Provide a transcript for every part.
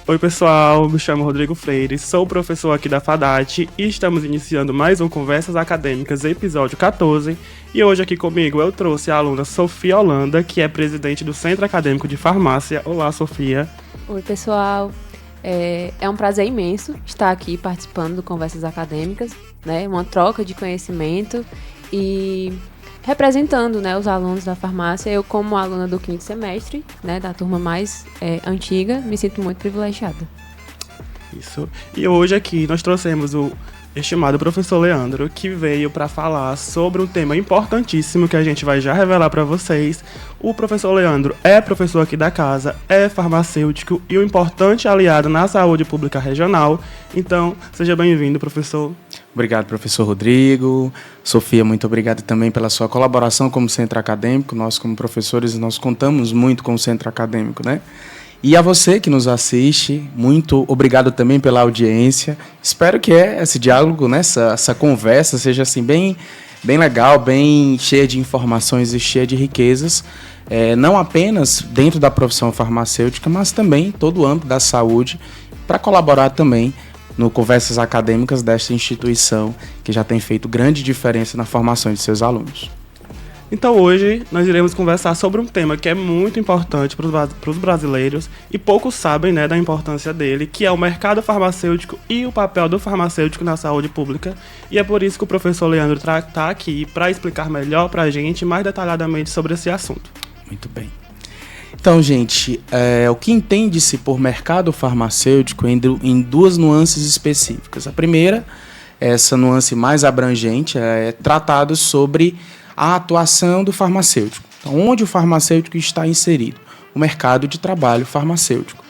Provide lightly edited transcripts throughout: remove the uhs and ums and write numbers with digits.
Oi pessoal, me chamo Rodrigo Freire, sou professor aqui da FADAT e estamos iniciando mais um Conversas Acadêmicas, episódio 14. E hoje aqui comigo eu trouxe a aluna Sofia Holanda, que é presidente do Centro Acadêmico de Farmácia. Olá, Sofia. Oi pessoal, é um prazer imenso estar aqui participando do Conversas Acadêmicas, né? Uma troca de conhecimento e representando, né, os alunos da farmácia. Eu, como aluna do 5º semestre, né, da turma mais antiga, me sinto muito privilegiada. Isso. E hoje aqui nós trouxemos o estimado professor Leandro, que veio para falar sobre um tema importantíssimo que a gente vai já revelar para vocês. O professor Leandro é professor aqui da casa, é farmacêutico e um importante aliado na saúde pública regional. Então, seja bem-vindo, professor. Obrigado, professor Rodrigo. Sofia, muito obrigado também pela sua colaboração como centro acadêmico. Nós, como professores, nós contamos muito com o centro acadêmico, né? E a você que nos assiste, muito obrigado também pela audiência. Espero que esse diálogo, né, essa conversa seja assim, bem legal, bem cheia de informações e cheia de riquezas, não apenas dentro da profissão farmacêutica, mas também em todo o âmbito da saúde, para colaborar também no Conversas Acadêmicas desta instituição que já tem feito grande diferença na formação de seus alunos. Então hoje nós iremos conversar sobre um tema que é muito importante para os brasileiros e poucos sabem, né, da importância dele, que é o mercado farmacêutico e o papel do farmacêutico na saúde pública. E é por isso que o professor Leandro está aqui para explicar melhor para a gente, mais detalhadamente sobre esse assunto. Muito bem. Então, gente, o que entende-se por mercado farmacêutico em duas nuances específicas. A primeira, essa nuance mais abrangente, é tratado sobre a atuação do farmacêutico. Então, onde o farmacêutico está inserido? O mercado de trabalho farmacêutico.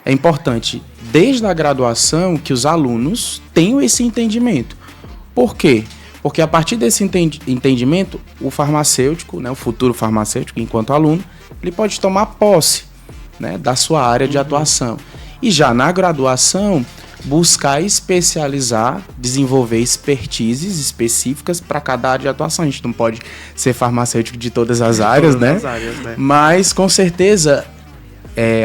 É importante, desde a graduação, que os alunos tenham esse entendimento. Por quê? Porque a partir desse entendimento, o farmacêutico, né, o futuro farmacêutico, enquanto aluno, ele pode tomar posse, né, da sua área de atuação. E já na graduação, buscar especializar, desenvolver expertises específicas para cada área de atuação. A gente não pode ser farmacêutico de todas as áreas, né? Mas, com certeza,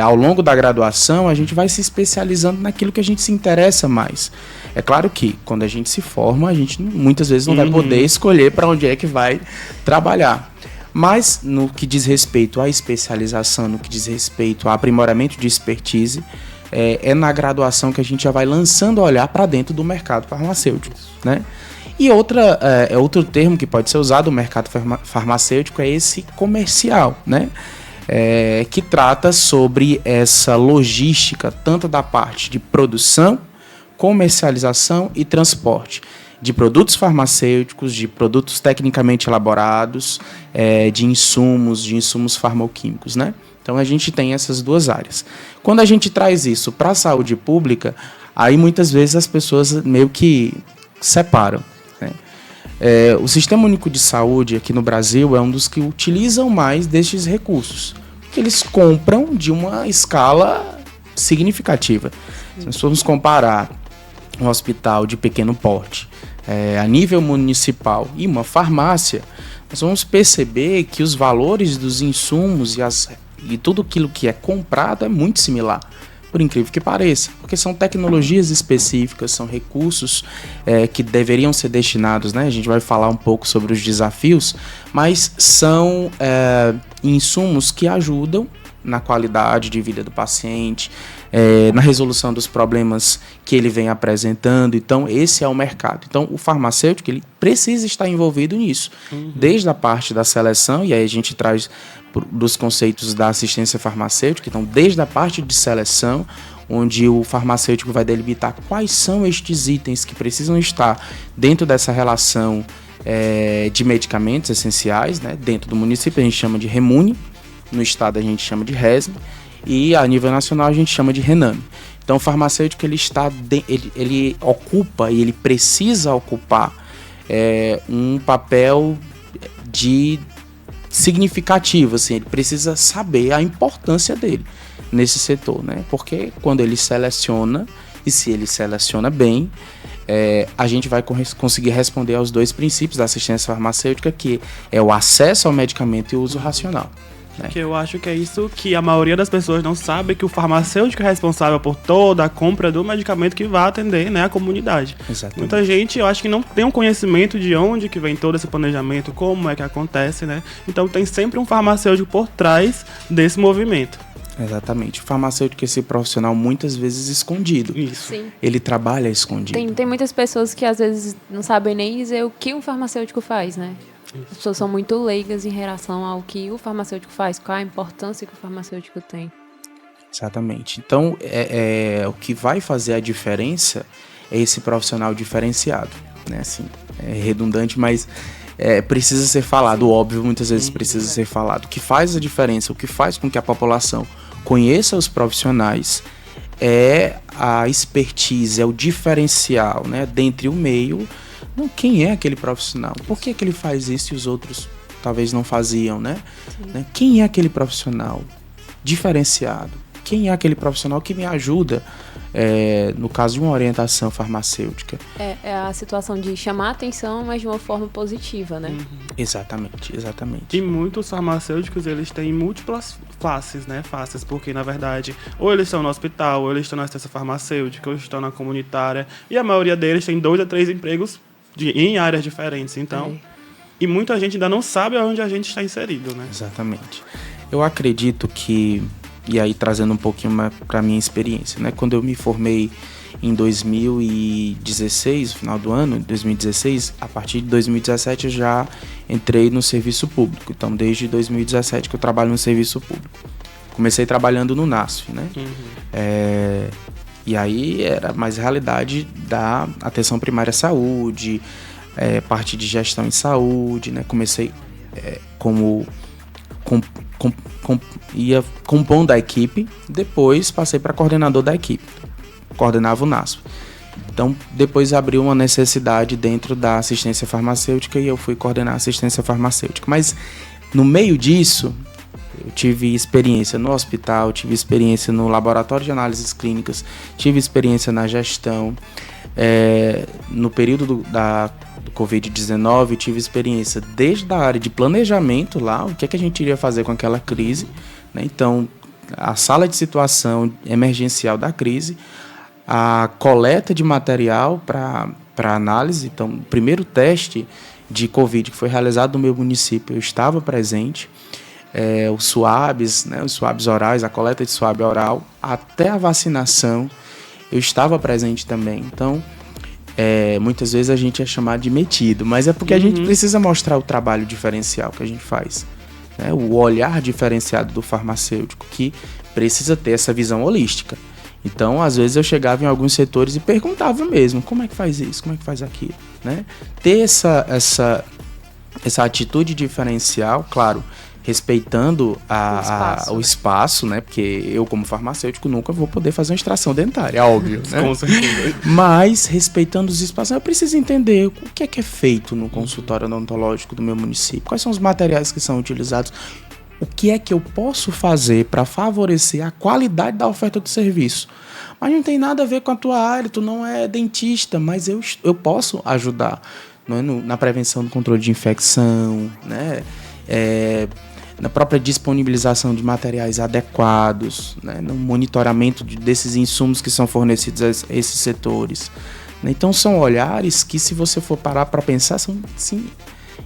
ao longo da graduação, a gente vai se especializando naquilo que a gente se interessa mais. É claro que, quando a gente se forma, a gente muitas vezes não vai poder escolher para onde é que vai trabalhar. Mas, no que diz respeito à especialização, no que diz respeito ao aprimoramento de expertise, é na graduação que a gente já vai lançando o olhar para dentro do mercado farmacêutico, né? E outro termo que pode ser usado no mercado farmacêutico é esse comercial, né? Que trata sobre essa logística, tanto da parte de produção, comercialização e transporte de produtos farmacêuticos, de produtos tecnicamente elaborados, de insumos farmacêuticos, né? Então, a gente tem essas duas áreas. Quando a gente traz isso para a saúde pública, aí muitas vezes as pessoas meio que separam, né? O Sistema Único de Saúde aqui no Brasil é um dos que utilizam mais destes recursos, porque eles compram de uma escala significativa. Se nós formos comparar um hospital de pequeno porte a nível municipal e uma farmácia, nós vamos perceber que os valores dos insumos e tudo aquilo que é comprado é muito similar, por incrível que pareça, porque são tecnologias específicas, são recursos que deveriam ser destinados, né? A gente vai falar um pouco sobre os desafios, mas são insumos que ajudam na qualidade de vida do paciente, na resolução dos problemas que ele vem apresentando. Então, esse é o mercado. Então, o farmacêutico ele precisa estar envolvido nisso, desde a parte da seleção, e aí a gente traz dos conceitos da assistência farmacêutica, então desde a parte de seleção, onde o farmacêutico vai delimitar quais são estes itens que precisam estar dentro dessa relação de medicamentos essenciais, né? Dentro do município a gente chama de REMUNE, no estado a gente chama de RESME, e a nível nacional a gente chama de RENAME. Então o farmacêutico ele ocupa e ele precisa ocupar um papel de significativo, assim, ele precisa saber a importância dele nesse setor, né? Porque quando ele seleciona, e se ele seleciona bem, a gente vai conseguir responder aos 2 princípios da assistência farmacêutica, que é o acesso ao medicamento e o uso racional. Né? Que eu acho que é isso que a maioria das pessoas não sabe, que o farmacêutico é responsável por toda a compra do medicamento que vai atender, né, a comunidade. Exatamente. Muita gente, eu acho que não tem um conhecimento de onde que vem todo esse planejamento, como é que acontece, né? Então tem sempre um farmacêutico por trás desse movimento. Exatamente. O farmacêutico é esse profissional muitas vezes escondido. Isso. Sim. Ele trabalha escondido. Tem muitas pessoas que às vezes não sabem nem dizer o que um farmacêutico faz, né? As pessoas são muito leigas em relação ao que o farmacêutico faz, qual a importância que o farmacêutico tem. Exatamente. Então, o que vai fazer a diferença é esse profissional diferenciado. Né? Assim, é redundante, mas precisa ser falado. Óbvio, muitas vezes precisa ser falado. O que faz a diferença, o que faz com que a população conheça os profissionais é a expertise, é o diferencial, né? Dentre o meio. Não, quem é aquele profissional? Por que ele faz isso e os outros talvez não faziam, né? Quem é aquele profissional diferenciado? Quem é aquele profissional que me ajuda no caso de uma orientação farmacêutica? É a situação de chamar a atenção, mas de uma forma positiva, né? Exatamente. E muitos farmacêuticos, eles têm múltiplas faces, né? Faces, porque, na verdade, ou eles estão no hospital, ou eles estão na assistência farmacêutica, ou estão na comunitária, e a maioria deles tem 2 a 3 empregos em áreas diferentes, então... E muita gente ainda não sabe onde a gente está inserido, né? Exatamente. Eu acredito que, e aí trazendo um pouquinho para a minha experiência, né? Quando eu me formei em 2016, no final do ano, 2016, a partir de 2017 eu já entrei no serviço público. Então, desde 2017 que eu trabalho no serviço público. Comecei trabalhando no NASF, né? E aí era mais a realidade da atenção primária à saúde, parte de gestão em saúde, né? Comecei ia compondo a equipe, depois passei para coordenador da equipe, coordenava o NASF. Então, depois abriu uma necessidade dentro da assistência farmacêutica e eu fui coordenar a assistência farmacêutica. Mas, no meio disso, eu tive experiência no hospital, tive experiência no laboratório de análises clínicas, tive experiência na gestão. No período do Covid-19, eu tive experiência desde a área de planejamento lá, o que é que a gente iria fazer com aquela crise, né? Então, a sala de situação emergencial da crise, a coleta de material para análise. Então, o primeiro teste de Covid que foi realizado no meu município, eu estava presente. Os swabs, né, os swabs orais, a coleta de swab oral, até a vacinação, eu estava presente também. Então, muitas vezes a gente é chamado de metido, mas é porque a gente precisa mostrar o trabalho diferencial que a gente faz, né? O olhar diferenciado do farmacêutico, que precisa ter essa visão holística. Então, às vezes eu chegava em alguns setores e perguntava mesmo, como é que faz isso, como é que faz aquilo, né? Ter essa atitude diferencial, claro, respeitando o espaço, né? Porque eu, como farmacêutico, nunca vou poder fazer uma extração dentária, óbvio, né? Com certeza. Mas, respeitando os espaços, eu preciso entender o que é feito no consultório odontológico do meu município, quais são os materiais que são utilizados, o que é que eu posso fazer para favorecer a qualidade da oferta do serviço. Mas não tem nada a ver com a tua área, tu não é dentista, mas eu posso ajudar, não é? Na prevenção do controle de infecção, né? Na própria disponibilização de materiais adequados, né? No monitoramento desses insumos que são fornecidos a esses setores. Então, são olhares que, se você for parar para pensar, são sim,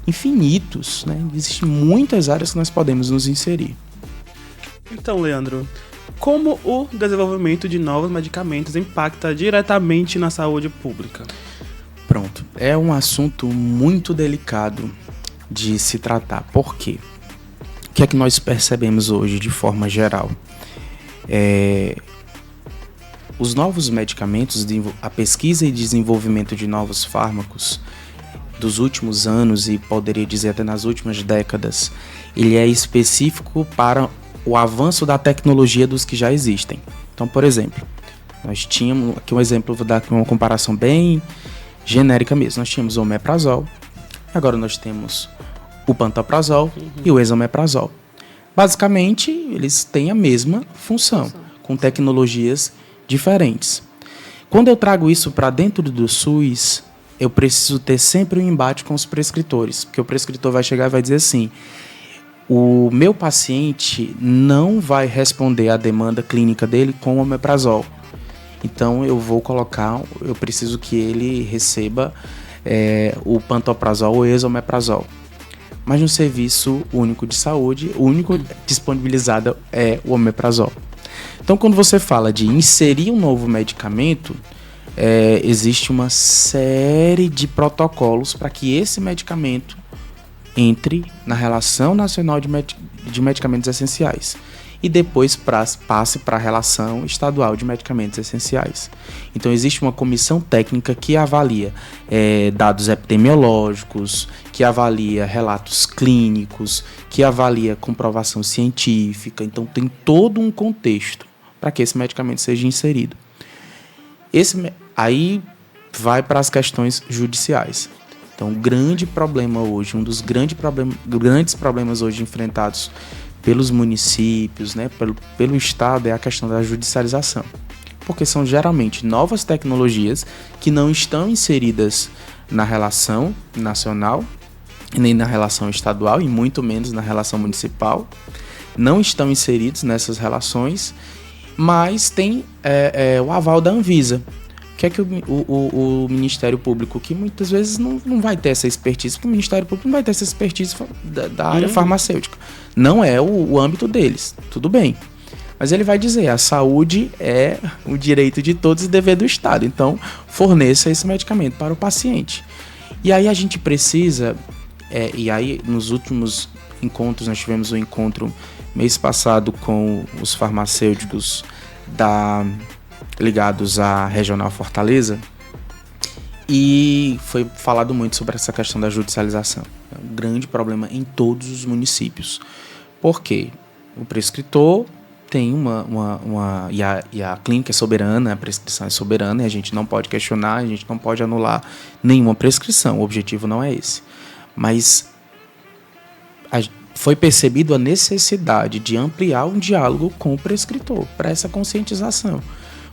infinitos, né? Existem muitas áreas que nós podemos nos inserir. Então, Leandro, como o desenvolvimento de novos medicamentos impacta diretamente na saúde pública? Pronto, é um assunto muito delicado de se tratar. Por quê? O que é que nós percebemos hoje de forma geral? Os novos medicamentos, a pesquisa e desenvolvimento de novos fármacos dos últimos anos, e poderia dizer até nas últimas décadas, ele é específico para o avanço da tecnologia dos que já existem. Então, por exemplo, nós tínhamos aqui um exemplo, vou dar aqui uma comparação bem genérica mesmo. Nós tínhamos o omeprazol, agora nós temos o pantoprazol e o esomeprazol. Basicamente, eles têm a mesma função, com tecnologias diferentes. Quando eu trago isso para dentro do SUS, eu preciso ter sempre um embate com os prescritores, porque o prescritor vai chegar e vai dizer assim: o meu paciente não vai responder à demanda clínica dele com o omeprazol. Então, eu preciso que ele receba o pantoprazol ou esomeprazol. Mas no serviço único de saúde, o único disponibilizado é o omeprazol. Então, quando você fala de inserir um novo medicamento, existe uma série de protocolos para que esse medicamento entre na Relação Nacional de Medicamentos Essenciais e depois passe para a Relação Estadual de Medicamentos Essenciais. Então, existe uma comissão técnica que avalia dados epidemiológicos, que avalia relatos clínicos, que avalia comprovação científica. Então, tem todo um contexto para que esse medicamento seja inserido. Aí vai para as questões judiciais. Então, o grande problema hoje, um dos grandes problemas hoje enfrentados pelos municípios, né, pelo Estado, é a questão da judicialização. Porque são geralmente novas tecnologias que não estão inseridas na relação nacional, nem na relação estadual, e muito menos na relação municipal. Não estão inseridos nessas relações, mas tem o aval da Anvisa. O que é que o Ministério Público, que muitas vezes não vai ter essa expertise, porque o Ministério Público não vai ter essa expertise da área farmacêutica. Não é o âmbito deles, tudo bem. Mas ele vai dizer, a saúde é o direito de todos e dever do Estado. Então, forneça esse medicamento para o paciente. E aí a gente precisa, e aí nos últimos encontros, nós tivemos um encontro mês passado com os farmacêuticos ligados à Regional Fortaleza, e foi falado muito sobre essa questão da judicialização. É um grande problema em todos os municípios. Por quê? O prescritor tem e a clínica é soberana, a prescrição é soberana, e a gente não pode questionar, a gente não pode anular nenhuma prescrição. O objetivo não é esse. Mas foi percebido a necessidade de ampliar um diálogo com o prescritor para essa conscientização.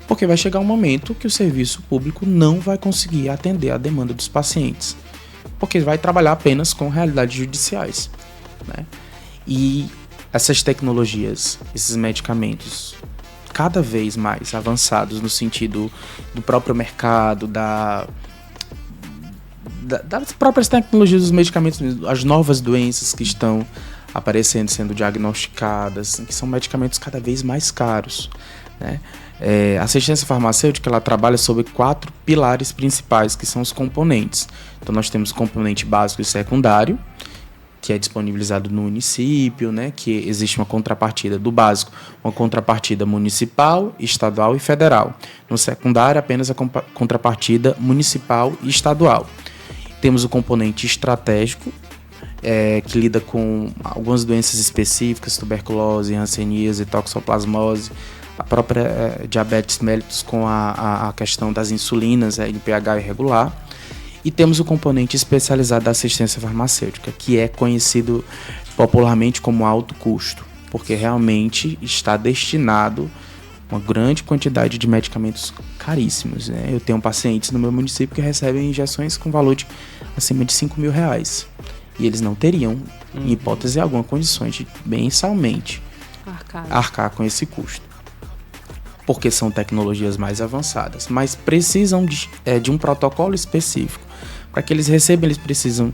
Porque vai chegar um momento que o serviço público não vai conseguir atender a demanda dos pacientes, porque vai trabalhar apenas com realidades judiciais, né? E essas tecnologias, esses medicamentos, cada vez mais avançados no sentido do próprio mercado, das próprias tecnologias dos medicamentos, as novas doenças que estão aparecendo, sendo diagnosticadas, que são medicamentos cada vez mais caros, né? A assistência farmacêutica, ela trabalha sobre 4 pilares principais, que são os componentes. Então, nós temos o componente básico e secundário, que é disponibilizado no município, né? Que existe uma contrapartida do básico, uma contrapartida municipal, estadual e federal. No secundário, apenas a contrapartida municipal e estadual. Temos o componente estratégico, que lida com algumas doenças específicas, tuberculose, hanseníase, toxoplasmose, a própria diabetes mellitus com a questão das insulinas, NPH irregular. E temos o componente especializado da assistência farmacêutica, que é conhecido popularmente como alto custo, porque realmente está destinado uma grande quantidade de medicamentos caríssimos, né? Eu tenho pacientes no meu município que recebem injeções com valor de acima de R$5.000. E eles não teriam, em hipótese alguma, condições de mensalmente arcar com esse custo. Porque são tecnologias mais avançadas, mas precisam de um protocolo específico. Para que eles recebam, eles precisam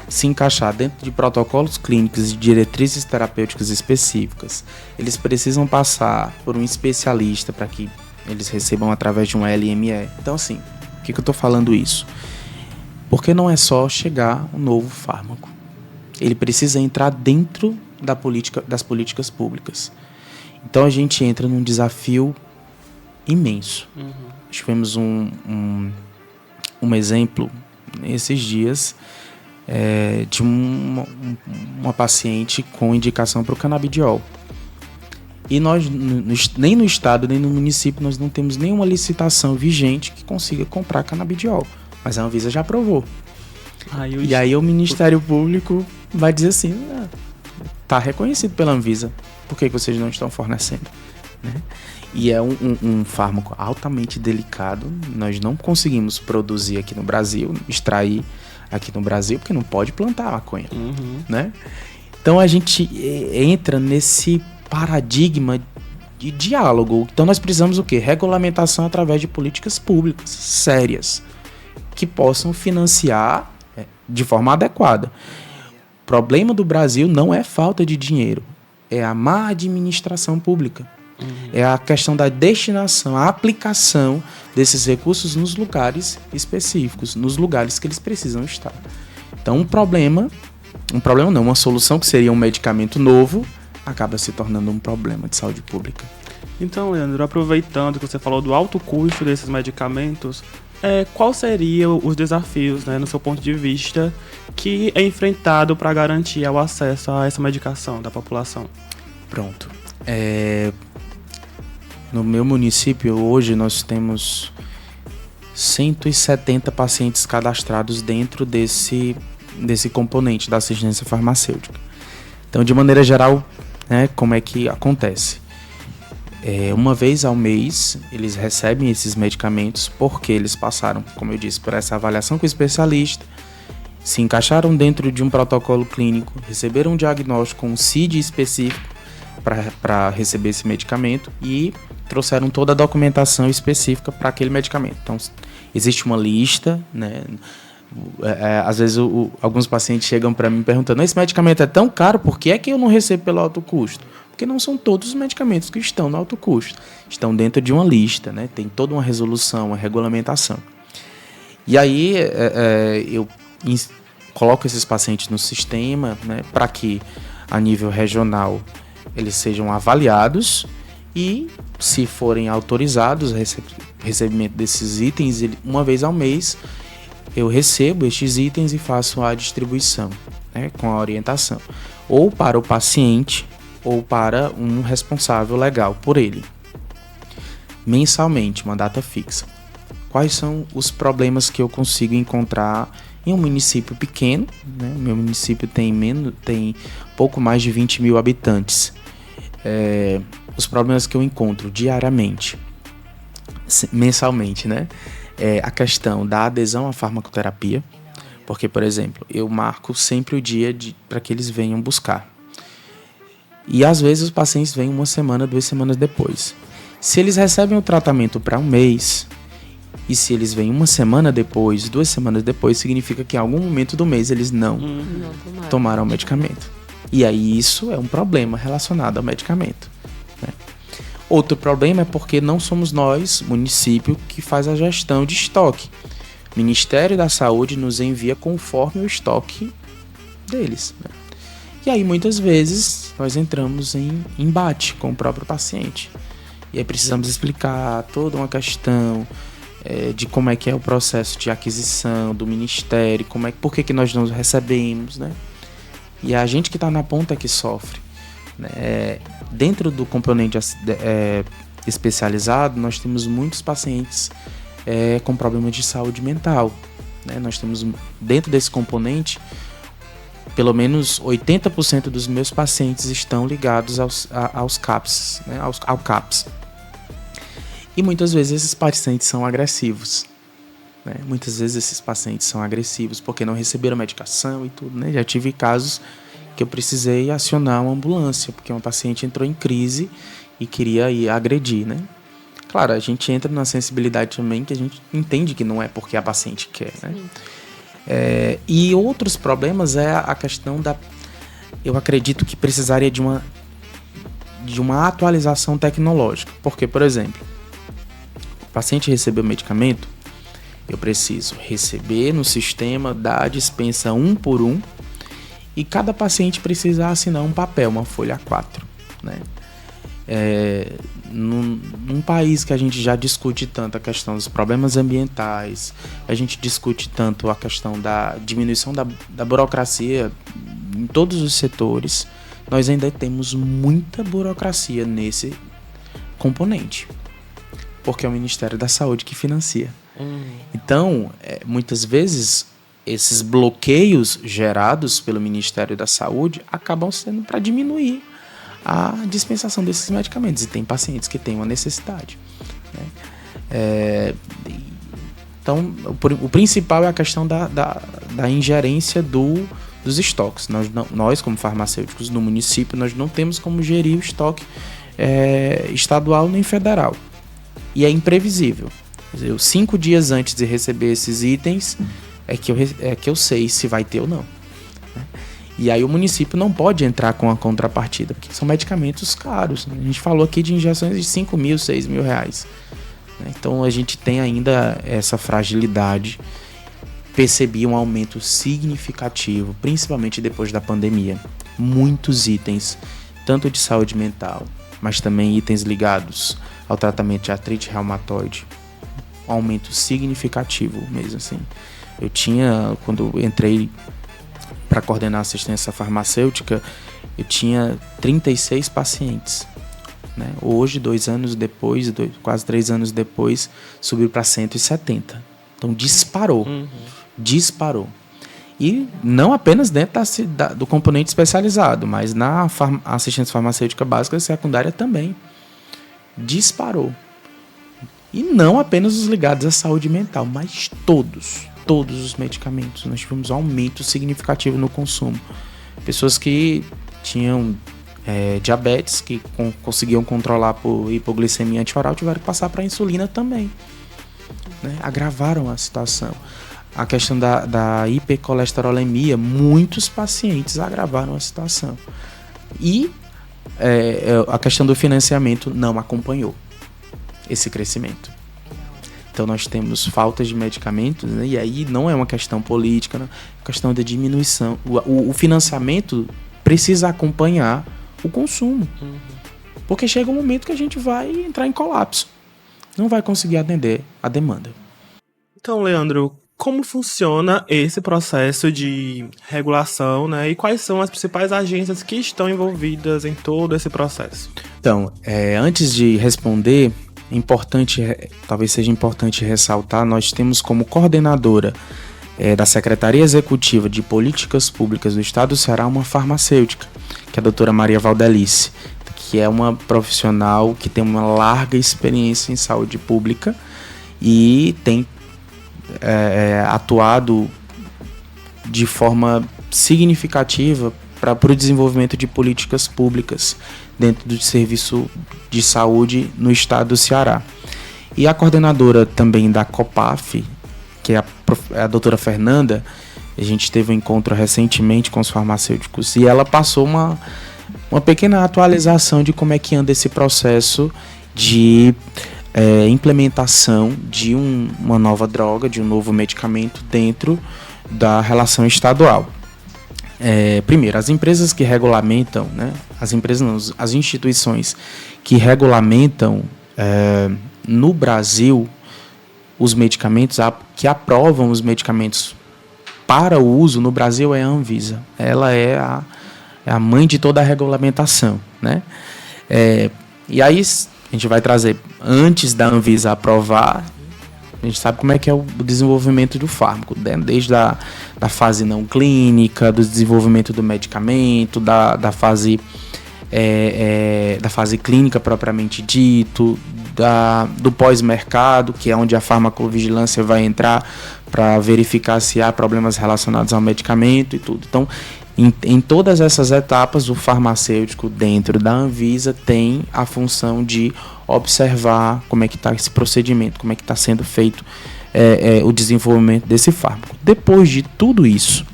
se encaixar dentro de protocolos clínicos e diretrizes terapêuticas específicas. Eles precisam passar por um especialista para que eles recebam através de um LME. Então, assim, por que eu estou falando isso? Porque não é só chegar um novo fármaco. Ele precisa entrar dentro das políticas públicas. Então a gente entra num desafio imenso. Nós tivemos um exemplo esses dias de uma paciente com indicação para o canabidiol. E nós, nem no estado, nem no município, nós não temos nenhuma licitação vigente que consiga comprar canabidiol. Mas a Anvisa já aprovou. E aí o Ministério Público vai dizer assim, tá reconhecido pela Anvisa, por que vocês não estão fornecendo? Né? E é um fármaco altamente delicado, nós não conseguimos produzir aqui no Brasil, extrair aqui no Brasil, porque não pode plantar maconha, né? Então a gente entra nesse paradigma de diálogo. Então nós precisamos o quê? Regulamentação através de políticas públicas sérias, que possam financiar de forma adequada. O problema do Brasil não é falta de dinheiro, é a má administração pública. É a questão da destinação, a aplicação desses recursos nos lugares específicos, nos lugares que eles precisam estar. Então uma solução que seria um medicamento novo, acaba se tornando um problema de saúde pública. Então, Leandro, aproveitando que você falou do alto custo desses medicamentos, qual seriam os desafios, né, no seu ponto de vista, que é enfrentado para garantir o acesso a essa medicação da população? Pronto. No meu município, hoje, nós temos 170 pacientes cadastrados dentro desse componente da assistência farmacêutica. Então, de maneira geral, né, como é que acontece? Uma vez ao mês, eles recebem esses medicamentos porque eles passaram, como eu disse, por essa avaliação com o especialista, se encaixaram dentro de um protocolo clínico, receberam um diagnóstico, um CID específico para receber esse medicamento e trouxeram toda a documentação específica para aquele medicamento. Então, existe uma lista, né? Às vezes alguns pacientes chegam para mim perguntando: esse medicamento é tão caro, por que é que eu não recebo pelo alto custo? Porque não são todos os medicamentos que estão no alto custo. Estão dentro de uma lista, né? Tem toda uma resolução, uma regulamentação. E aí eu coloco esses pacientes no sistema, né, para que a nível regional eles sejam avaliados e, se forem autorizados, recebimento desses itens, uma vez ao mês, eu recebo estes itens e faço a distribuição, né, com a orientação, ou para o paciente ou para um responsável legal por ele. Mensalmente, uma data fixa. Quais são os problemas que eu consigo encontrar em um município pequeno, né? Meu município tem pouco mais de 20 mil habitantes. Os problemas que eu encontro diariamente, mensalmente, né? A questão da adesão à farmacoterapia, porque, por exemplo, eu marco sempre o dia para que eles venham buscar. E às vezes os pacientes vêm 1 semana, 2 semanas depois. Se eles recebem o tratamento para 1 mês, e se eles vêm 1 semana depois, 2 semanas depois, significa que em algum momento do mês eles não tomaram o medicamento. E aí isso é um problema relacionado ao medicamento, né? Outro problema é porque não somos nós, município, que faz a gestão de estoque. O Ministério da Saúde nos envia conforme o estoque deles, né? E aí muitas vezes nós entramos em embate com o próprio paciente. E aí precisamos explicar toda uma questão de como é que é o processo de aquisição do Ministério, por que nós não recebemos, né? E é a gente que está na ponta que sofre, né? Dentro do componente especializado, nós temos muitos pacientes com problemas de saúde mental, né? Nós temos dentro desse componente, pelo menos 80% dos meus pacientes estão ligados aos CAPS, né? ao CAPS. E muitas vezes esses pacientes são agressivos, né? Muitas vezes esses pacientes são agressivos porque não receberam medicação e tudo, né? Já tive casos que eu precisei acionar uma ambulância porque uma paciente entrou em crise e queria ir agredir, né? Claro, a gente entra na sensibilidade também, que a gente entende que não é porque a paciente quer, né? E outros problemas é a questão eu acredito que precisaria de uma atualização tecnológica. Porque, por exemplo, o paciente recebeu o medicamento, eu preciso receber no sistema, dar a dispensa 1 por 1, e cada paciente precisa assinar um papel, uma folha A4, né? Num país que a gente já discute tanto a questão dos problemas ambientais, a gente discute tanto a questão da diminuição da burocracia em todos os setores, nós ainda temos muita burocracia nesse componente, porque é o Ministério da Saúde que financia. Então, muitas vezes, esses bloqueios gerados pelo Ministério da Saúde acabam sendo para diminuir a dispensação desses medicamentos. E tem pacientes que têm uma necessidade, né? Então, o principal é a questão da ingerência dos estoques. Nós, como farmacêuticos no município, nós não temos como gerir o estoque estadual nem federal. E é imprevisível. 5 dias antes de receber esses itens é que eu sei se vai ter ou não, né? E aí o município não pode entrar com a contrapartida, porque são medicamentos caros, né? A gente falou aqui de injeções de 5 mil, 6 mil reais, né? Então a gente tem ainda essa fragilidade. Percebi um aumento significativo, principalmente depois da pandemia. Muitos itens, tanto de saúde mental, mas também itens ligados ao tratamento de artrite reumatoide. Um aumento significativo mesmo, assim. Eu tinha, quando eu entrei para coordenar assistência farmacêutica, eu tinha 36 pacientes, né? Hoje, 2 anos depois, quase 3 anos depois, subiu para 170. Então disparou. Disparou. E não apenas dentro do componente especializado, mas na assistência farmacêutica básica e secundária também. Disparou. E não apenas os ligados à saúde mental, mas todos os medicamentos. Nós tivemos um aumento significativo no consumo. Pessoas que tinham diabetes, que conseguiam controlar por hipoglicemia antioral, tiveram que passar para insulina também, né? Agravaram a situação. A questão da hipercolesterolemia, muitos pacientes agravaram a situação. E a questão do financiamento não acompanhou esse crescimento. Então nós temos falta de medicamentos, né? E aí não é uma questão política, né? É uma questão de diminuição. O financiamento precisa acompanhar o consumo. Porque chega um momento que a gente vai entrar em colapso. Não vai conseguir atender a demanda. Então, Leandro, como funciona esse processo de regulação, né? E quais são as principais agências que estão envolvidas em todo esse processo? Então, antes de responder, talvez seja importante ressaltar, nós temos como coordenadora da Secretaria Executiva de Políticas Públicas do Estado do Ceará uma farmacêutica, que é a doutora Maria Valdelice, que é uma profissional que tem uma larga experiência em saúde pública e tem atuado de forma significativa para o desenvolvimento de políticas públicas dentro do serviço de saúde no estado do Ceará. E a coordenadora também da COPAF, que é a doutora Fernanda, a gente teve um encontro recentemente com os farmacêuticos e ela passou uma pequena atualização de como é que anda esse processo de implementação de uma nova droga, de um novo medicamento dentro da relação estadual. Primeiro, as empresas que regulamentam, né, as instituições que regulamentam no Brasil os medicamentos, que aprovam os medicamentos para o uso no Brasil é a Anvisa. Ela é a mãe de toda a regulamentação, né? E aí a gente vai trazer, antes da Anvisa aprovar, a gente sabe como é que é o desenvolvimento do fármaco, né? Desde da fase não clínica, do desenvolvimento do medicamento, da fase clínica propriamente dito, do pós-mercado, que é onde a farmacovigilância vai entrar para verificar se há problemas relacionados ao medicamento e tudo. Então, em todas essas etapas, o farmacêutico dentro da Anvisa tem a função de observar como é que está esse procedimento, como é que está sendo feito o desenvolvimento desse fármaco. Depois de tudo isso,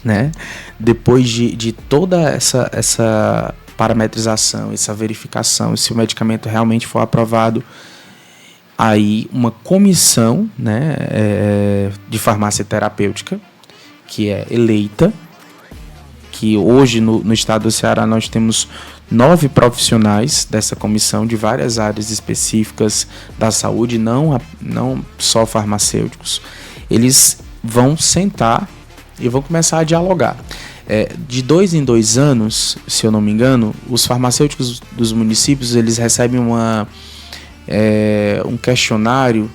né, depois de toda essa parametrização, essa verificação, se o medicamento realmente for aprovado, aí uma comissão, né, de farmácia terapêutica, que é eleita, que hoje no estado do Ceará nós temos 9 profissionais dessa comissão de várias áreas específicas da saúde, não só farmacêuticos. Eles vão sentar e vão começar a dialogar. De 2 em 2 anos, se eu não me engano, os farmacêuticos dos municípios eles recebem um questionário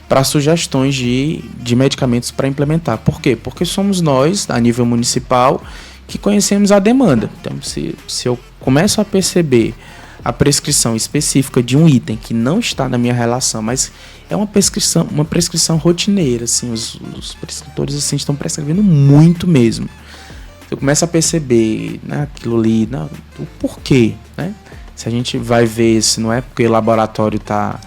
para sugestões de medicamentos para implementar. Por quê? Porque somos nós, a nível municipal, que conhecemos a demanda. Então, se eu começo a perceber a prescrição específica de um item que não está na minha relação, mas é uma prescrição rotineira, assim, os prescritores assim, estão prescrevendo muito mesmo. Eu começo a perceber, né, aquilo ali, o porquê, né? Se a gente vai ver se não é porque o laboratório está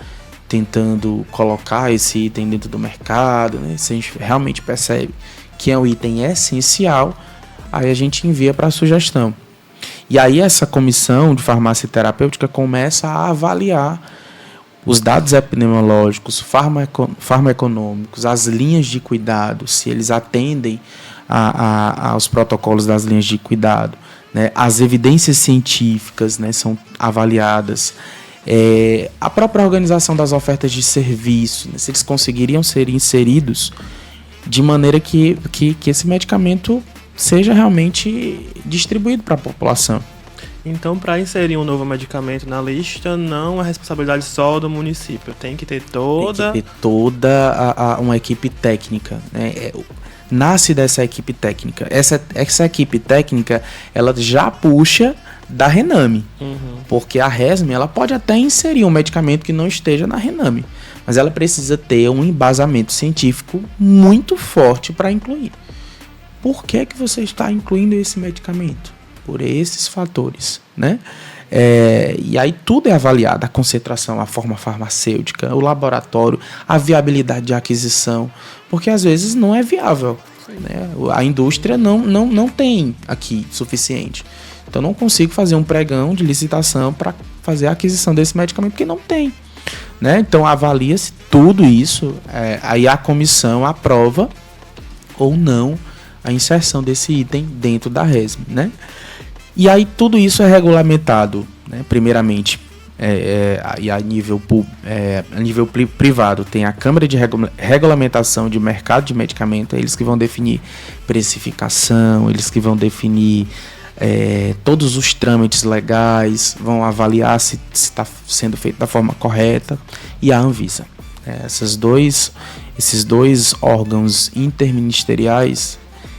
tentando colocar esse item dentro do mercado, né? Se a gente realmente percebe que é um item essencial, aí a gente envia para a sugestão. E aí essa comissão de farmácia terapêutica começa a avaliar os dados epidemiológicos, farmacoeconômicos, as linhas de cuidado, se eles atendem aos protocolos das linhas de cuidado, né? As evidências científicas, né, são avaliadas. A própria organização das ofertas de serviço, né, se eles conseguiriam ser inseridos de maneira que esse medicamento seja realmente distribuído para a população. Então, para inserir um novo medicamento na lista, não é responsabilidade só do município. Tem que ter toda uma equipe técnica, né? Nasce dessa equipe técnica. Essa equipe técnica, ela já puxa da Rename. Porque a RESM, ela pode até inserir um medicamento que não esteja na Rename, mas ela precisa ter um embasamento científico muito forte para incluir. Por que você está incluindo esse medicamento? Por esses fatores, né? E aí tudo é avaliado, a concentração, a forma farmacêutica, o laboratório, a viabilidade de aquisição, porque às vezes não é viável, né? A indústria não tem aqui suficiente. Então não consigo fazer um pregão de licitação para fazer a aquisição desse medicamento, porque não tem, né? Então avalia-se tudo isso, aí a comissão aprova ou não a inserção desse item dentro da RESM, né? E aí tudo isso é regulamentado, né? Primeiramente, a nível privado tem a Câmara de Regulamentação de Mercado de Medicamento, eles que vão definir precificação, eles que vão definir todos os trâmites legais, vão avaliar se está sendo feito da forma correta, e a Anvisa. Esses dois órgãos interministeriais,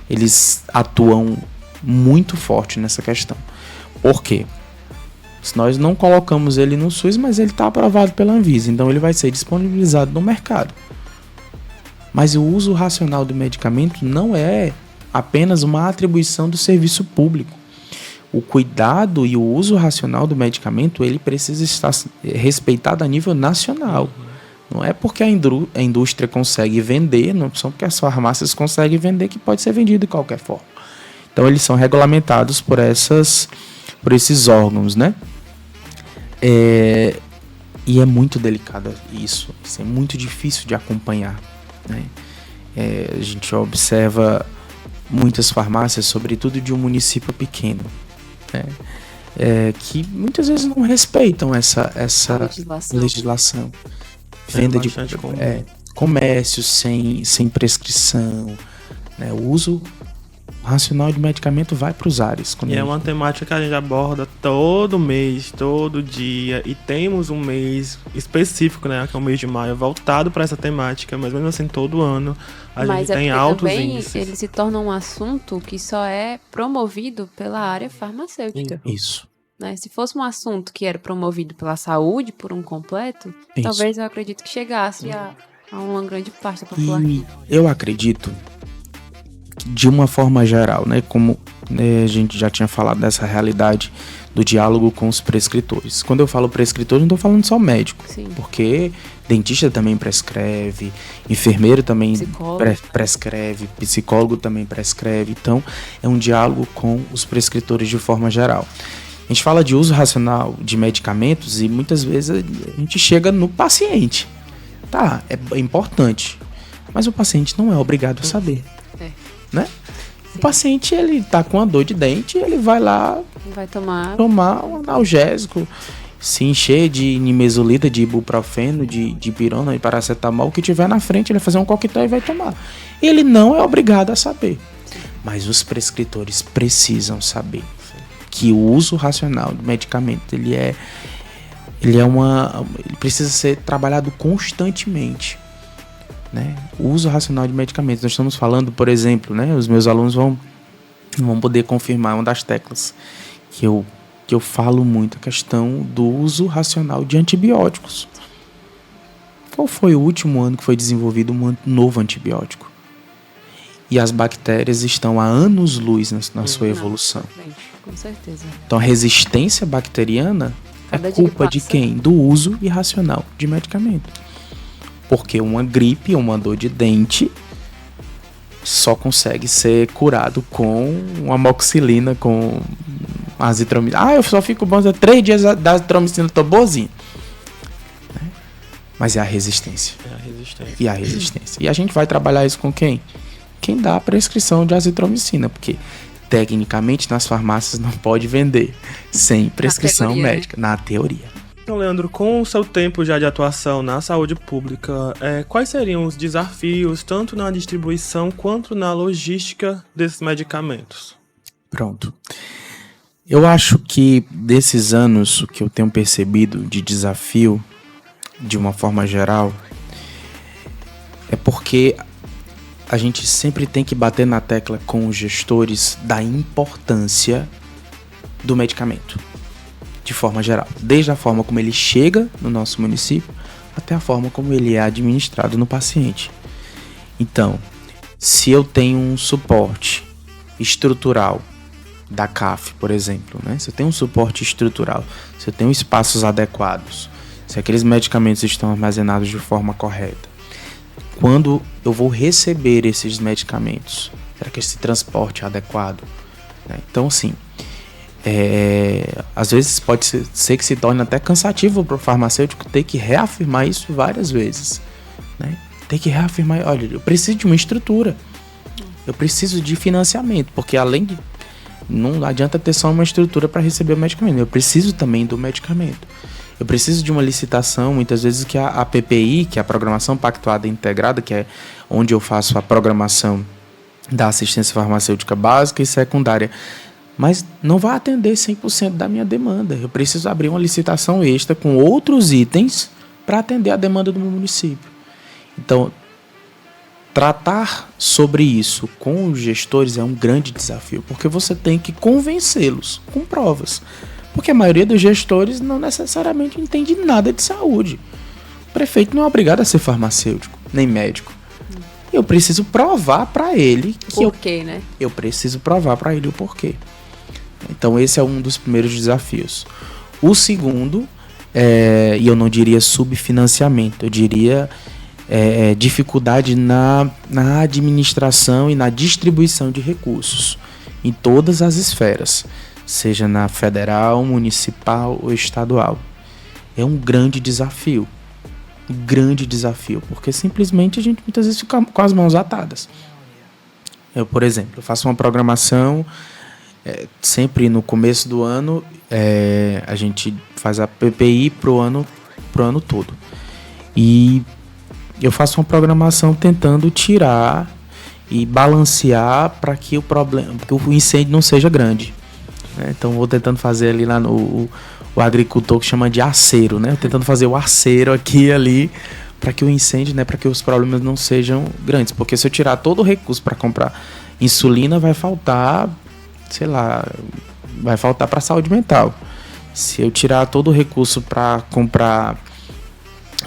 eles atuam muito forte nessa questão. Por quê? Se nós não colocamos ele no SUS, mas ele está aprovado pela Anvisa, então ele vai ser disponibilizado no mercado. Mas o uso racional do medicamento não é apenas uma atribuição do serviço público. O cuidado e o uso racional do medicamento, ele precisa estar respeitado a nível nacional. Não é porque a indústria consegue vender, não são porque as farmácias conseguem vender que pode ser vendido de qualquer forma. Então eles são regulamentados por esses órgãos, né? E é muito delicado isso é muito difícil de acompanhar, né? A gente observa muitas farmácias, sobretudo de um município pequeno, né? Que muitas vezes não respeitam essa legislação. Venda de comércio sem prescrição, né? O uso racional de medicamento vai para os ares. E é uma temática que a gente aborda todo mês, todo dia, e temos um mês específico, né, que é o mês de maio, voltado para essa temática, mas mesmo assim todo ano a gente tem altos índices. Ele se torna um assunto que só é promovido pela área farmacêutica. Isso. Né? Se fosse um assunto que era promovido pela saúde por um completo, talvez eu acredito que chegasse a uma grande parte da população. E eu acredito, de uma forma geral, né, como a gente já tinha falado dessa realidade do diálogo com os prescritores. Quando eu falo prescritor, não estou falando só médico. Sim. Porque dentista também prescreve, enfermeiro também prescreve, psicólogo também prescreve. Então, é um diálogo com os prescritores de forma geral. A gente fala de uso racional de medicamentos e muitas vezes a gente chega no paciente. Tá, é importante, mas o paciente não é obrigado a saber. Né? O paciente, ele tá com uma dor de dente, ele vai lá tomar um analgésico, se encher de nimesulida, de ibuprofeno, de pirona, de paracetamol, o que tiver na frente, ele vai fazer um coquetel e vai tomar. Ele não é obrigado a saber. Mas os prescritores precisam saber que o uso racional do medicamento, ele precisa ser trabalhado constantemente. né? O uso racional de medicamentos. Nós estamos falando, por exemplo, né? Os meus alunos vão poder confirmar uma das teclas que eu falo muito, a questão do uso racional de antibióticos. Qual foi o último ano que foi desenvolvido um novo antibiótico? E as bactérias estão há anos-luz na sua evolução. Com certeza. Então a resistência bacteriana é culpa de quem? Do uso irracional de medicamento. Porque uma gripe ou uma dor de dente só consegue ser curado com uma amoxicilina, com azitromicina. Eu só fico bom 3 dias da azitromicina, tô boazinho. Mas é a resistência. E a resistência. E a gente vai trabalhar isso com quem? Quem dá a prescrição de azitromicina, porque tecnicamente nas farmácias não pode vender sem prescrição médica, na teoria. Então, Leandro, com o seu tempo já de atuação na saúde pública, quais seriam os desafios, tanto na distribuição quanto na logística desses medicamentos? Pronto. Eu acho que desses anos, o que eu tenho percebido de desafio, de uma forma geral, é porque a gente sempre tem que bater na tecla com os gestores da importância do medicamento, de forma geral. Desde a forma como ele chega no nosso município, até a forma como ele é administrado no paciente. Então, se eu tenho um suporte estrutural da CAF, por exemplo, né? Se eu tenho um suporte estrutural, se eu tenho espaços adequados, se aqueles medicamentos estão armazenados de forma correta, quando eu vou receber esses medicamentos, será que esse transporte é adequado? Então, assim, às vezes pode ser que se torne até cansativo para o farmacêutico ter que reafirmar isso várias vezes, né? Ter que reafirmar, olha, eu preciso de uma estrutura, eu preciso de financiamento, porque além de... não adianta ter só uma estrutura para receber o medicamento, eu preciso também do medicamento. Eu preciso de uma licitação, muitas vezes que a PPI, que é a Programação Pactuada Integrada, que é onde eu faço a programação da assistência farmacêutica básica e secundária, mas não vai atender 100% da minha demanda. Eu preciso abrir uma licitação extra com outros itens para atender a demanda do meu município. Então, tratar sobre isso com os gestores é um grande desafio, porque você tem que convencê-los com provas. Porque a maioria dos gestores não necessariamente entende nada de saúde. O prefeito não é obrigado a ser farmacêutico, nem médico. Eu preciso provar para ele que né? Eu preciso provar para ele o porquê. Então esse é um dos primeiros desafios. O segundo, e eu não diria subfinanciamento, eu diria dificuldade na administração e na distribuição de recursos em todas as esferas, seja na federal, municipal ou estadual. É um grande desafio, porque simplesmente a gente muitas vezes fica com as mãos atadas. Eu, por exemplo, eu faço uma programação, sempre no começo do ano, a gente faz a PPI pro ano todo. E eu faço uma programação tentando tirar e balancear para que o incêndio não seja grande. Então vou tentando fazer ali lá o agricultor que chama de aceiro, né? Tentando fazer o aceiro aqui e ali para que o incêndio, né? Para que os problemas não sejam grandes. Porque se eu tirar todo o recurso para comprar insulina, vai faltar, sei lá, vai faltar para a saúde mental. Se eu tirar todo o recurso para comprar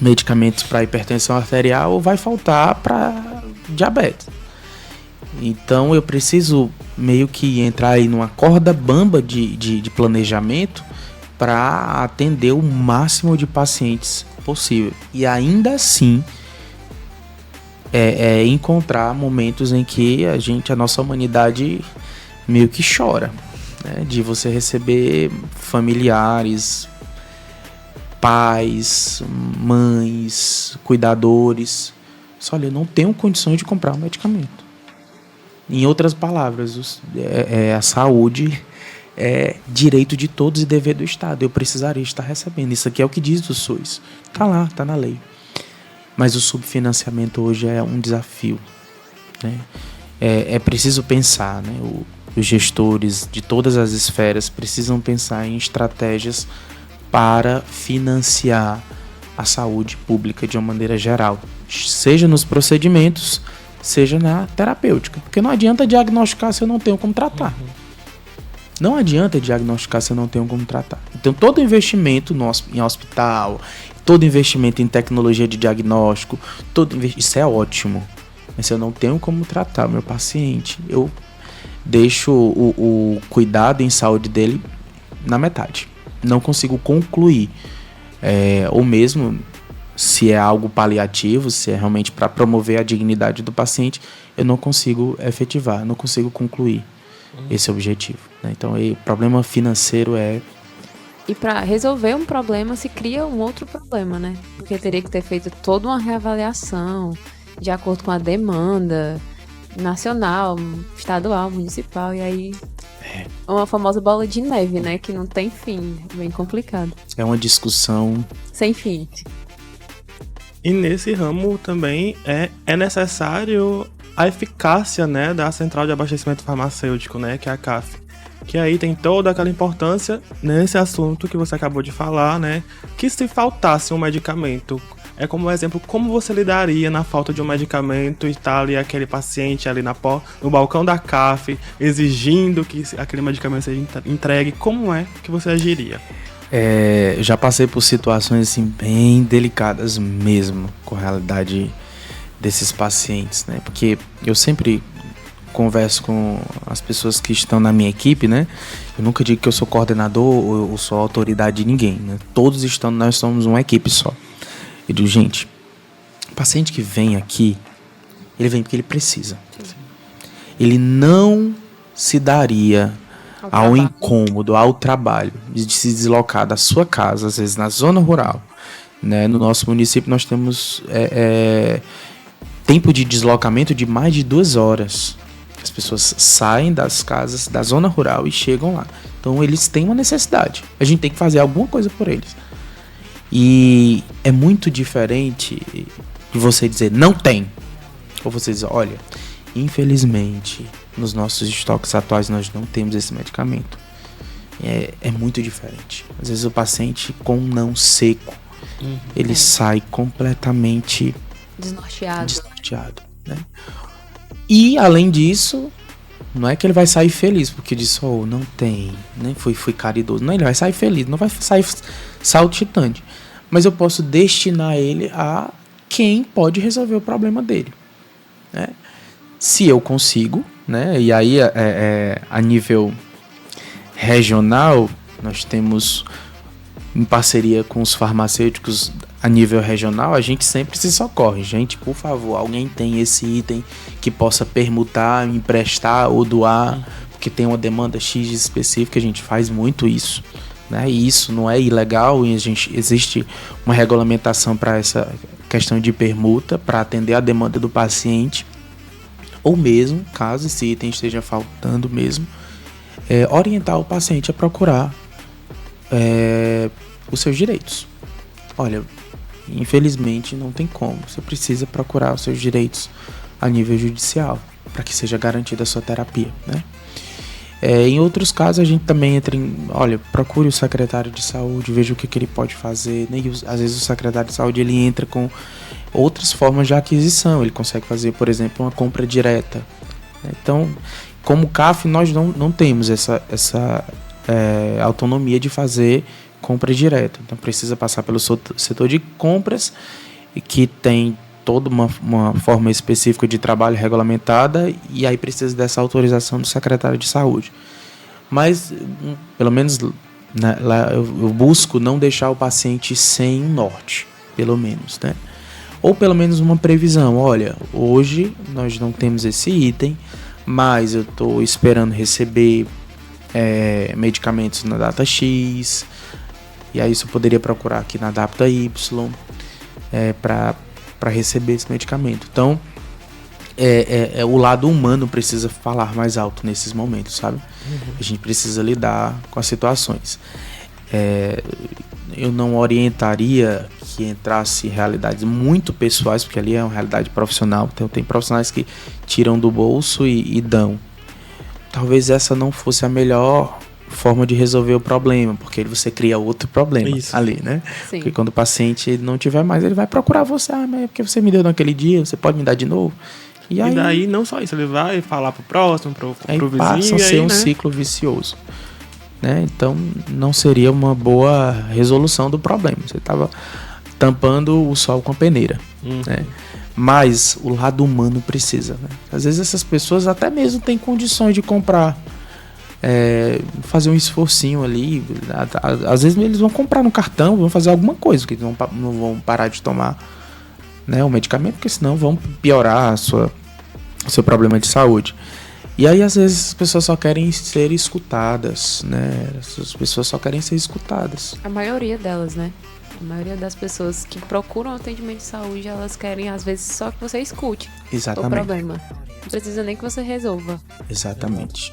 medicamentos para hipertensão arterial, vai faltar para diabetes. Então eu preciso meio que entrar aí numa corda bamba de planejamento para atender o máximo de pacientes possível. E ainda assim encontrar momentos em que a nossa humanidade meio que chora, né? De você receber familiares, pais, mães, cuidadores. Só olha, eu não tenho condições de comprar um medicamento. Em outras palavras, a saúde é direito de todos e dever do Estado. Eu precisaria estar recebendo. Isso aqui é o que diz o SUS. Está lá, está na lei. Mas o subfinanciamento hoje é um desafio, né? É preciso pensar, né? Os gestores de todas as esferas precisam pensar em estratégias para financiar a saúde pública de uma maneira geral. seja nos procedimentos, seja na terapêutica. Porque não adianta diagnosticar se eu não tenho como tratar. Não adianta diagnosticar se eu não tenho como tratar. Então, todo investimento em hospital, todo investimento em tecnologia de diagnóstico, isso é ótimo. Mas se eu não tenho como tratar o meu paciente, eu deixo o cuidado em saúde dele na metade. Não consigo concluir. Ou mesmo, se é algo paliativo, se é realmente para promover a dignidade do paciente, eu não consigo efetivar, não consigo concluir esse objetivo, né? Então, o problema financeiro é... E para resolver um problema, se cria um outro problema, né? Porque teria que ter feito toda uma reavaliação de acordo com a demanda nacional, estadual, municipal, e aí uma famosa bola de neve, né? Que não tem fim, bem complicado. É uma discussão sem fim. E nesse ramo também é necessário a eficácia, né, da Central de Abastecimento Farmacêutico, né, que é a CAF. Que aí tem toda aquela importância nesse assunto que você acabou de falar, né, que se faltasse um medicamento, como exemplo, como você lidaria na falta de um medicamento e tá ali aquele paciente ali no balcão da CAF exigindo que aquele medicamento seja entregue, como é que você agiria? Já passei por situações assim bem delicadas mesmo com a realidade desses pacientes, né? Porque eu sempre converso com as pessoas que estão na minha equipe, né? Eu nunca digo que eu sou coordenador ou sou autoridade de ninguém, né? Nós somos uma equipe só. Eu digo, gente, o paciente que vem aqui, ele vem porque ele precisa. Ele não se daria ao incômodo, ao trabalho de se deslocar da sua casa, às vezes na zona rural, né? No nosso município nós temos tempo de deslocamento de mais de 2 horas. As pessoas saem das casas da zona rural e chegam lá. Então eles têm uma necessidade. A gente tem que fazer alguma coisa por eles. E é muito diferente de você dizer não tem. Ou você dizer, olha, infelizmente nos nossos estoques atuais nós não temos esse medicamento. É muito diferente. Às vezes o paciente com um não seco, ele sai completamente desnorteado, né? E além disso, não é que ele vai sair feliz porque disse, não tem, né? Fui caridoso. Não, ele vai sair feliz, não vai sair saltitante. Mas eu posso destinar ele a quem pode resolver o problema dele, né? Se eu consigo, né? E aí a nível regional, nós temos, em parceria com os farmacêuticos a nível regional, a gente sempre se socorre. Gente, por favor, alguém tem esse item que possa permutar, emprestar ou doar, porque tem uma demanda X específica, a gente faz muito isso, né? E isso não é ilegal, e existe uma regulamentação para essa questão de permuta, para atender a demanda do paciente, ou mesmo, caso esse item esteja faltando mesmo, orientar o paciente a procurar os seus direitos. Olha, infelizmente não tem como, você precisa procurar os seus direitos a nível judicial para que seja garantida a sua terapia, né? Em outros casos a gente também entra procure o secretário de saúde, veja o que ele pode fazer, né? E às vezes o secretário de saúde ele entra com outras formas de aquisição, ele consegue fazer, por exemplo, uma compra direta, né? Então, como CAF, nós não temos essa autonomia de fazer compra direta. Então precisa passar pelo setor de compras, que tem toda uma forma específica de trabalho regulamentada, e aí precisa dessa autorização do secretário de saúde. Mas, pelo menos, né, lá eu busco não deixar o paciente sem um norte, pelo menos, né? Ou pelo menos uma previsão. Olha, hoje nós não temos esse item, mas eu estou esperando receber medicamentos na data X, e aí isso eu poderia procurar aqui na data Y para receber esse medicamento. Então, o lado humano precisa falar mais alto nesses momentos, sabe? A gente precisa lidar com as situações. Eu não orientaria que entrasse realidades muito pessoais, porque ali é uma realidade profissional. Então, tem profissionais que tiram do bolso e dão. Talvez essa não fosse a melhor forma de resolver o problema, porque aí você cria outro problema ali, né? Sim. Porque quando o paciente não tiver mais, ele vai procurar você. Mas é porque você me deu naquele dia, você pode me dar de novo? E daí, não só isso, ele vai falar pro próximo, pro vizinho. Passa a ser um ciclo vicioso. Né? Então, não seria uma boa resolução do problema. Você estava tampando o sol com a peneira. Né? Mas o lado humano precisa. Né? Às vezes essas pessoas até mesmo têm condições de comprar, fazer um esforcinho ali. Às vezes eles vão comprar no cartão, vão fazer alguma coisa, que não vão parar de tomar, né, o medicamento, porque senão vão piorar o seu problema de saúde. E aí, às vezes, as pessoas só querem ser escutadas, né? As pessoas só querem ser escutadas. A maioria delas, né? A maioria das pessoas que procuram atendimento de saúde, elas querem, às vezes, só que você escute o problema. Não precisa nem que você resolva. Exatamente.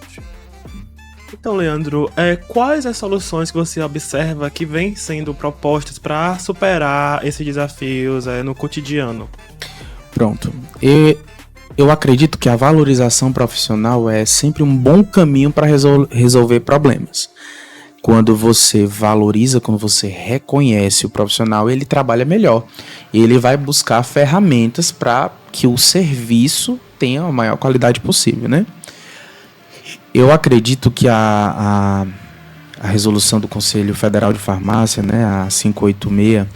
Então, Leandro, quais as soluções que você observa que vêm sendo propostas para superar esses desafios no cotidiano? Pronto. Eu acredito que a valorização profissional é sempre um bom caminho para resolver problemas. Quando você valoriza, quando você reconhece o profissional, ele trabalha melhor. E ele vai buscar ferramentas para que o serviço tenha a maior qualidade possível, né? Eu acredito que a resolução do Conselho Federal de Farmácia, né, a 586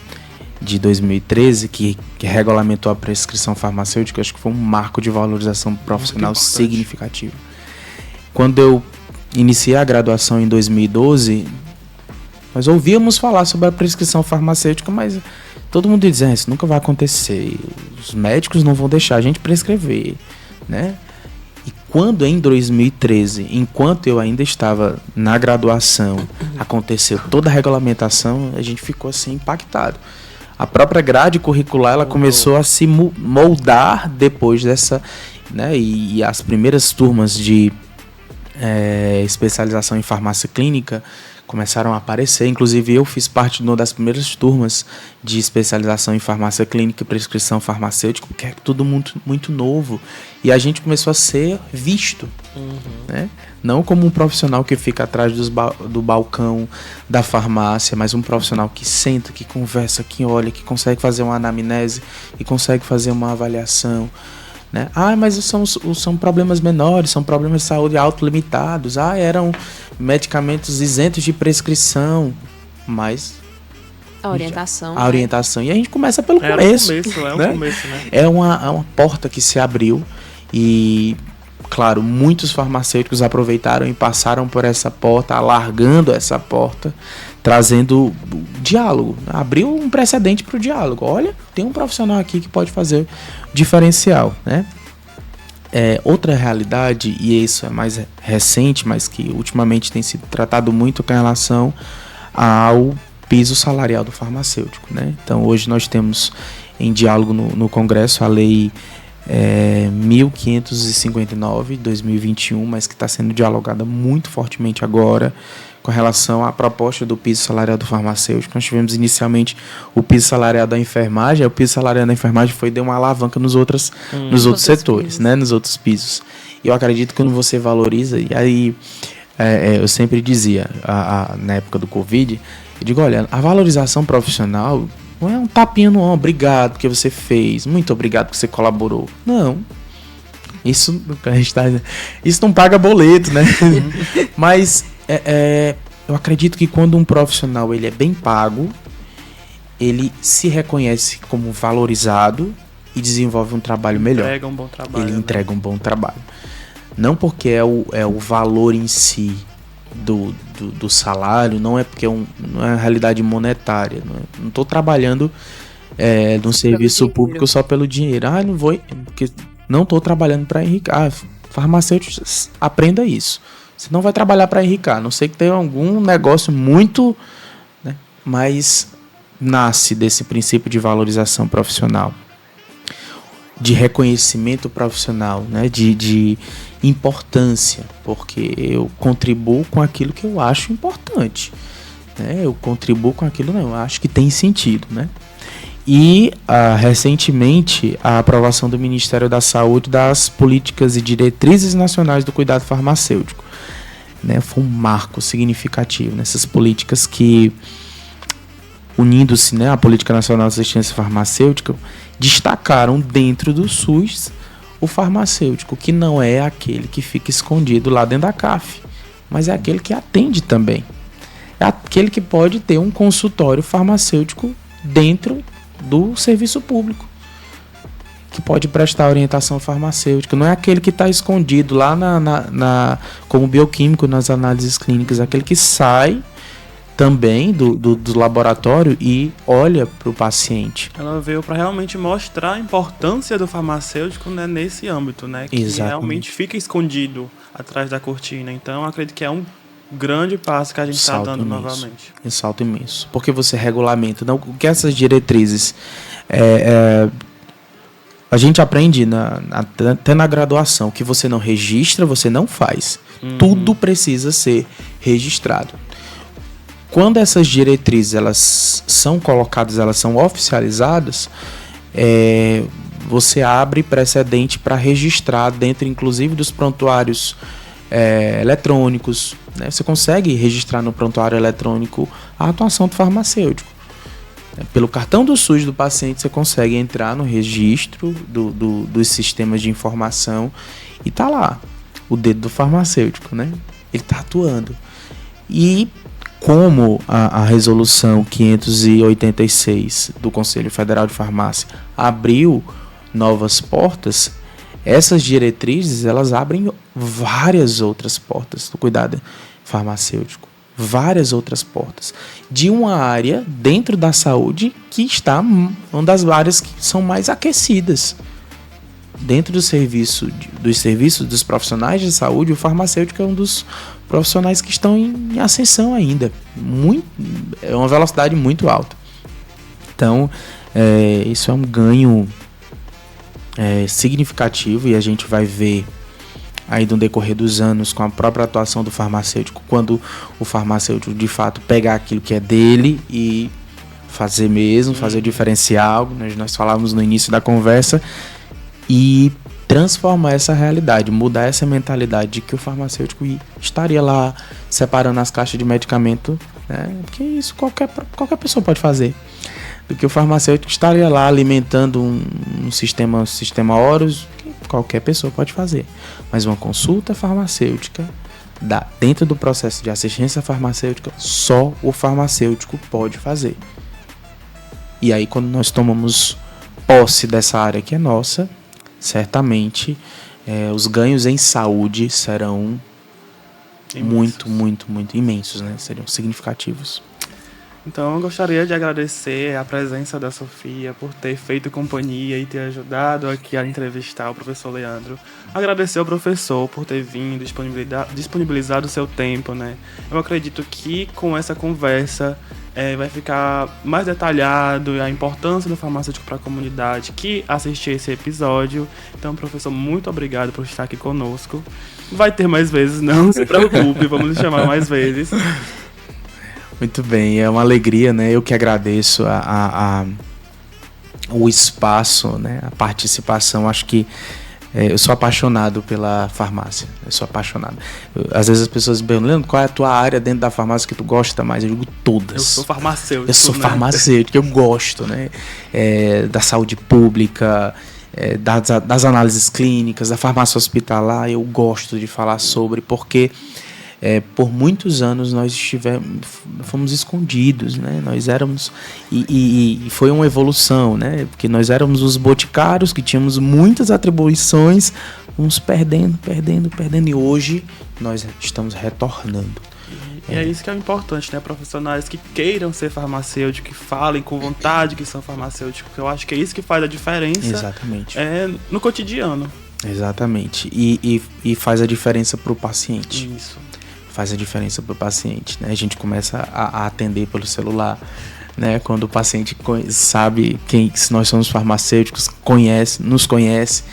de 2013, que regulamentou a prescrição farmacêutica, acho que foi um marco de valorização profissional significativo. Quando eu iniciei a graduação em 2012, nós ouvíamos falar sobre a prescrição farmacêutica, mas todo mundo dizia, isso nunca vai acontecer, os médicos não vão deixar a gente prescrever, né? E quando em 2013, enquanto eu ainda estava na graduação, aconteceu toda a regulamentação, a gente ficou assim impactado. A própria grade curricular ela começou a se moldar depois dessa, né? E as primeiras turmas de especialização em farmácia clínica começaram a aparecer. Inclusive eu fiz parte de uma das primeiras turmas de especialização em farmácia clínica e prescrição farmacêutica, porque é tudo muito, muito novo. E a gente começou a ser visto, né? Não como um profissional que fica atrás do balcão da farmácia, mas um profissional que senta, que conversa, que olha, que consegue fazer uma anamnese e consegue fazer uma avaliação, né? Mas são problemas menores, são problemas de saúde autolimitados. Eram medicamentos isentos de prescrição, mas a orientação. A orientação. E a gente começa pelo começo. Um começo, né? É uma porta que se abriu e, claro, muitos farmacêuticos aproveitaram e passaram por essa porta, alargando essa porta, trazendo diálogo. Abriu um precedente para o diálogo. Olha, tem um profissional aqui que pode fazer diferencial, né? Outra realidade, e isso é mais recente, mas que ultimamente tem sido tratado muito com relação ao piso salarial do farmacêutico, né? Então, hoje nós temos em diálogo no Congresso a Lei 1559 de 2021, mas que está sendo dialogada muito fortemente agora com relação à proposta do piso salarial do farmacêutico. Nós tivemos inicialmente o piso salarial da enfermagem, o piso salarial da enfermagem deu uma alavanca nos outros setores, né? Nos outros pisos. E eu acredito que quando você valoriza, e aí eu sempre dizia, na época do Covid, eu digo, olha, a valorização profissional não é um tapinha no ombro, obrigado porque você fez, muito obrigado porque você colaborou. Não. Isso não paga boleto, né? Mas eu acredito que quando um profissional ele é bem pago, ele se reconhece como valorizado e desenvolve um trabalho melhor. Entrega um bom trabalho. Ele entrega um bom trabalho. Não porque é o valor em si do salário, não é porque não é a realidade monetária. Não estou trabalhando num serviço público só pelo dinheiro. Não vou, porque não estou trabalhando para enriquecer. Farmacêuticos, aprenda isso. Você não vai trabalhar para enriquecer, a não sei que tenha algum negócio muito, né, mas nasce desse princípio de valorização profissional, de reconhecimento profissional, né, de importância, porque eu contribuo com aquilo que eu acho importante, né, eu contribuo com aquilo que eu acho que tem sentido, né. E recentemente a aprovação do Ministério da Saúde das políticas e diretrizes nacionais do cuidado farmacêutico. né, foi um marco significativo nessas políticas que, unindo-se, né, à Política Nacional de Assistência Farmacêutica, destacaram dentro do SUS o farmacêutico, que não é aquele que fica escondido lá dentro da CAF, mas é aquele que atende também. É aquele que pode ter um consultório farmacêutico dentro do serviço público, que pode prestar orientação farmacêutica. Não é aquele que está escondido lá como bioquímico nas análises clínicas, é aquele que sai também do laboratório e olha para o paciente. Ela veio para realmente mostrar a importância do farmacêutico, né, nesse âmbito, né, que Exatamente. realmente fica escondido atrás da cortina. Então, acredito que é um grande passo que a gente está dando novamente. Um salto imenso. Porque você regulamenta. Não, o que essas diretrizes... a gente aprende até na graduação que você não registra, você não faz. Tudo precisa ser registrado. Quando essas diretrizes elas são colocadas, elas são oficializadas, você abre precedente para registrar dentro, inclusive, dos prontuários eletrônicos. Né? Você consegue registrar no prontuário eletrônico a atuação do farmacêutico. Pelo cartão do SUS do paciente, você consegue entrar no registro dos sistemas de informação e tá lá o dedo do farmacêutico, né? Ele está atuando. E como a resolução 586 do Conselho Federal de Farmácia abriu novas portas, essas diretrizes elas abrem várias outras portas do cuidado farmacêutico. Várias outras portas de uma área dentro da saúde que está uma das áreas que são mais aquecidas. Dentro dos serviços dos profissionais de saúde, o farmacêutico é um dos profissionais que estão em ascensão ainda. É uma velocidade muito alta. Então, isso é um ganho significativo, e a gente vai ver aí no decorrer dos anos, com a própria atuação do farmacêutico, quando o farmacêutico de fato pegar aquilo que é dele e fazer o diferencial, nós falávamos no início da conversa, e transformar essa realidade, mudar essa mentalidade de que o farmacêutico estaria lá separando as caixas de medicamento, né? Porque isso qualquer pessoa pode fazer. Do que o farmacêutico estaria lá alimentando um sistema Horus, que qualquer pessoa pode fazer. Mas uma consulta farmacêutica, dentro do processo de assistência farmacêutica, só o farmacêutico pode fazer. E aí, quando nós tomamos posse dessa área que é nossa, certamente os ganhos em saúde serão muito imensos, né? Seriam significativos. Então, eu gostaria de agradecer a presença da Sofia por ter feito companhia e ter ajudado aqui a entrevistar o professor Leandro. Agradecer ao professor por ter vindo, disponibilizado o seu tempo, né? Eu acredito que com essa conversa vai ficar mais detalhado a importância do farmacêutico para a comunidade que assistiu esse episódio. Então, professor, muito obrigado por estar aqui conosco. Vai ter mais vezes, não se preocupe, vamos lhe chamar mais vezes. Muito bem, é uma alegria, né? Eu que agradeço o espaço, né? A participação. Acho que eu sou apaixonado pela farmácia. Eu sou apaixonado. Às vezes as pessoas me perguntam, Leandro, qual é a tua área dentro da farmácia que tu gosta mais? Eu digo todas. Eu sou farmacêutico. Eu sou farmacêutico, eu gosto, né? Da saúde pública, das análises clínicas, da farmácia hospitalar. Eu gosto de falar sobre, porque por muitos anos nós fomos escondidos, né? Nós éramos e foi uma evolução, né? Porque nós éramos os boticários que tínhamos muitas atribuições, uns perdendo, e hoje nós estamos retornando. E é isso que é importante, né? Profissionais que queiram ser farmacêuticos, que falem com vontade que são farmacêuticos. Eu acho que é isso que faz a diferença. Exatamente. No cotidiano. Exatamente. E faz a diferença para o paciente. Isso. Faz a diferença para o paciente, né? A gente começa a atender pelo celular, né? Quando o paciente sabe se nós somos farmacêuticos, nos conhece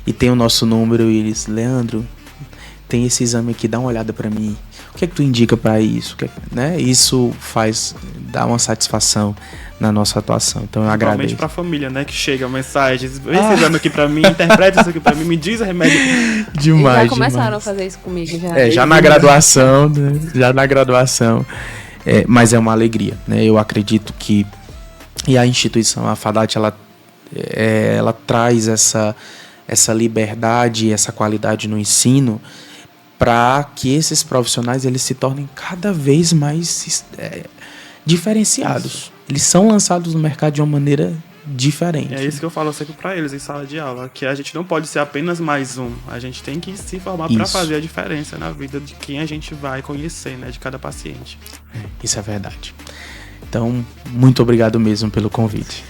e tem o nosso número, e ele diz, Leandro, tem esse exame aqui, dá uma olhada para mim. O que é que tu indica para isso? Né? Isso dá uma satisfação na nossa atuação. Então eu agradeço. Principalmente pra família, né? Que chega mensagens. Vê esse exame aqui pra mim, interpreta isso aqui pra mim, me diz o remédio. Demais. Já começaram a fazer isso comigo já. Já na graduação, né? Já na graduação. Mas é uma alegria, né? Eu acredito que a instituição, a FADAT, ela traz essa liberdade, essa qualidade no ensino para que esses profissionais eles se tornem cada vez mais diferenciados. Isso. Eles são lançados no mercado de uma maneira diferente. É isso que eu falo sempre para eles em sala de aula, que a gente não pode ser apenas mais um. A gente tem que se formar para fazer a diferença na vida de quem a gente vai conhecer, né, de cada paciente. Isso é verdade. Então, muito obrigado mesmo pelo convite.